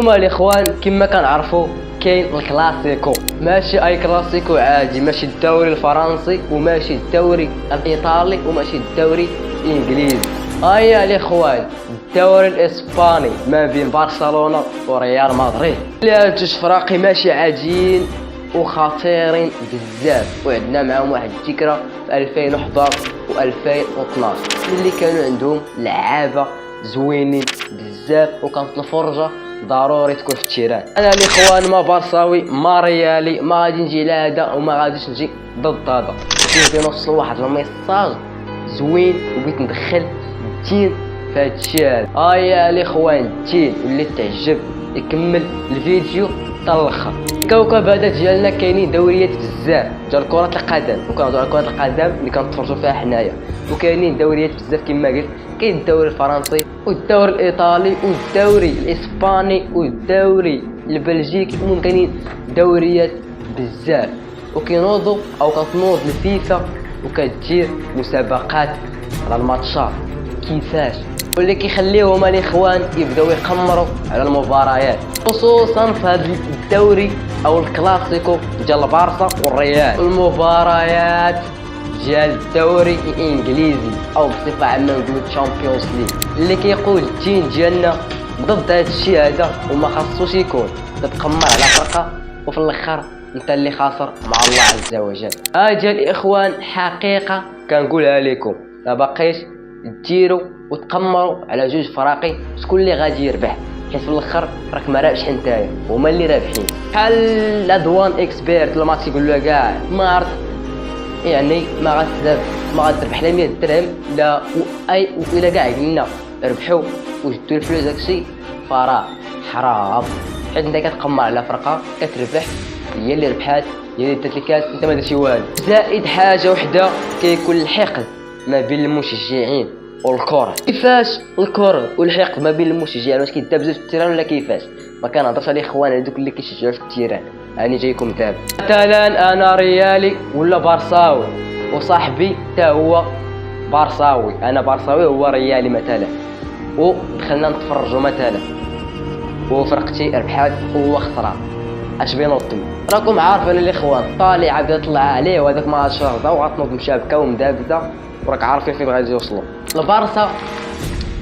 نتوما الاخوان كما كنعرفوا كاين الكلاسيكو، ماشي اي كلاسيكو عادي، ماشي الدوري الفرنسي وماشي الدوري الايطالي وماشي الدوري الانجليزي. هيا الاخوان الدوري الاسباني ما بين برشلونه وريال مدريد. هاد جوج فراقي ماشي عاديين وخطيرين بزاف، وعندنا معاهم واحد الذكرى في 2011 و2012 اللي كانوا عندهم لعابه زوينين بزاف، وكانت الفرجه ضروري تكون في التيران. انا الاخوان ما برصاوي ما ريالي، ما غادي نجي لهذا وما غاديش نجي ضد هذا، كيف نوصل واحد الميساج زوين وبغيت ندخل الدين في هذا الشيء هذا. هيا الاخوان الدين واللي تعجب يكمل الفيديو حتى الاخر. الكوكب هذا ديالنا كاينين دوريات بزاف ديال كرة القدم، وكنهضروا على كرة القدم اللي كنتفرجوا فيها حنايا، وكاينين دوريات بزاف كما قلت، كاين الدوري الفرنسي والدوري الايطالي والدوري الاسباني والدوري البلجيكي، المهم كاينين دوريات بزاف، وكينوضوا او كتنوض الفيفا وكتدير مسابقات على الماتشات كيفاش، واللي كيخليهم الاخوان يبداو يقمروا على المباريات، خصوصا في هذا الدوري او الكلاسيكو ديال البارسا والريال، المباريات ديال الدوري الانجليزي او بصفه عامه نقولوا تشامبيونز ليغ، اللي كيقول الدين ديالنا ضد هذا الشيء هذا وما خاصوش يكون تتقمر على فرقه وفي الاخر انت اللي خاسر مع الله عز وجل. هاجا الاخوان حقيقه كنقولها لكم، ما باقيش ديروا وتقمروا على جوج فراقي شكون اللي غادي يربح، حيت في الاخر راك ما رابحش نتايا هما اللي رابحين. بحال ادوان اكسبيرت لما تيقول له كاع ما عرفت يعني ما غتربح لا 100 درهم لا اي، الا كاع قلنا ربحوا وجدوا الفلوس داكشي فراه حرام، حيت انت كتقمر على فرقه كتربح، هي اللي ربحات هي اللي دات الكاس انت ما درتي والو. زائد حاجه وحده كيكون الحقد ما بين المشجعين والكره. كيفاش الكره والحقد ما بين المشجعين؟ واش كيدابزوا في التيران ولا كيفاش؟ ما كنهضرش على الاخوان هذوك اللي كيشجعوا في التيران، راني جايكم دابا. مثلا انا ريالي ولا بارساوي وصاحبي حتى هو بارساوي، انا بارساوي هو ريالي مثلا، ودخلنا نتفرجوا مثلا وفرقتي ربحات وهو خسران، اش بينوضوا؟ راكم عارفين الاخوان طالعه بدا طلع عليه وهذاك ما غاديش يرضى وغتنوض مشابكه ومدابزه، وراك عارفين فين غادي يوصلوا. البارسا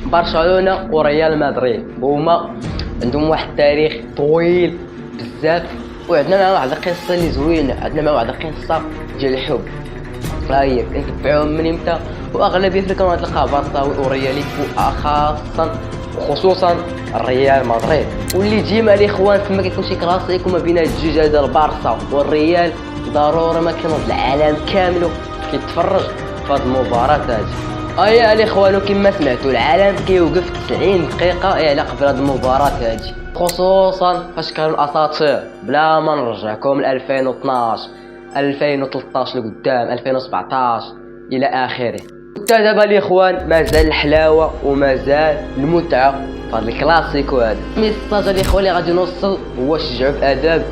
برشلونه وريال مدريد هما عندهم واحد التاريخ طويل بزاف، وعندنا معاهم واحد القصه اللي زوينه، عندنا معاهم واحد القصه ديال الحب، هي كنتبعوهم من امتى، واغلبيه فين كنلقى بارساوي وريالي خاصه وخصوصا الريال مدريد، واللي ديما الاخوان تما كيكون شي كلاسيكو ما بين هاد الجوج هذا البارسا والريال ضروري ما كينوض العالم كامل كيتفرج في هاد المباراه هادي. هيا الاخوان كما سمعتوا العالم كيوقف 90 دقيقه على قبل هاد المباراه هادي، خصوصا فاش كانوا الاساطير بلا ما نرجعكم ل 2012 2013 لقدام 2017 الى اخره. حتى دابا الاخوان مازال الحلاوه ومازال المتعه في هذا الكلاسيكو هذا. الميساج الاخوان اللي غادي نوصل هو شجعوا باداب،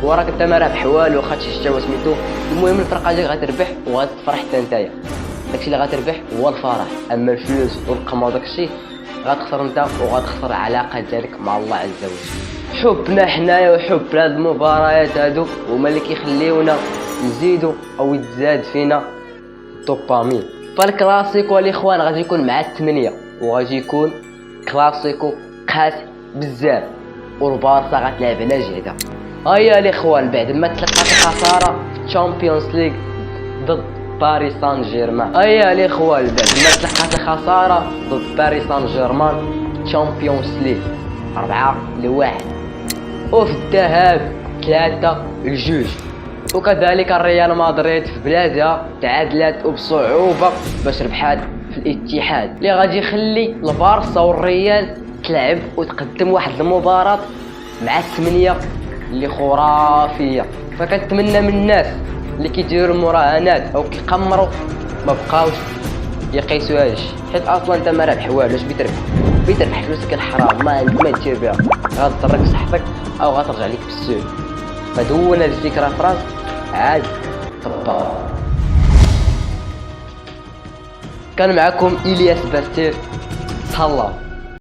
وراك انت ما رابح والو واخا تشجع وسميتو، المهم الفرقه ديالك غتربح وغتفرح حتى نتايا، داكشي اللي غتربح هو الفرح، اما الفلوس والقمه وداكشي غتخسر انت وغتخسر العلاقه ديالك مع الله عز وجل. حبنا حنايا وحب هاد المباريات هادو هما اللي كيخليونا نزيدو او يتزاد فينا الدوبامين. فالكلاسيكو الاخوان غادي يكون مع 8 وغادي يكون كلاسيكو قاسي بزاف، والبارسا غتلعب على جهده. هيا الاخوان بعد ما تلقات الخساره في الشامبيونز ليغ ضد باريس سان جيرمان، هيا الاخوان بعد ما تلقات الخساره ضد باريس سان جيرمان الشامبيونز ليغ 4-1، وفي الذهاب 3-2، وكذلك الريال مدريد في بلادها تعادلات وبصعوبه باش ربحات في الاتحاد، اللي غادي يخلي البارسا والريال تلعب وتقدم واحد المباراه مع 8 اللي خرافيه. فكنتمنى من الناس اللي كيديروا المراهنات او كيقمروا ما بقاوش يقيسوا هادشي، حيت اصلا انت ما رابح والو، اش بيتربح فلوسك الحرام ما دير بها، غتضرك بصحتك او غترجع لك بالسوق. فدون هذه الفكره في راسك عاد طبقها. كان معكم إلياس بارتير، تهلا.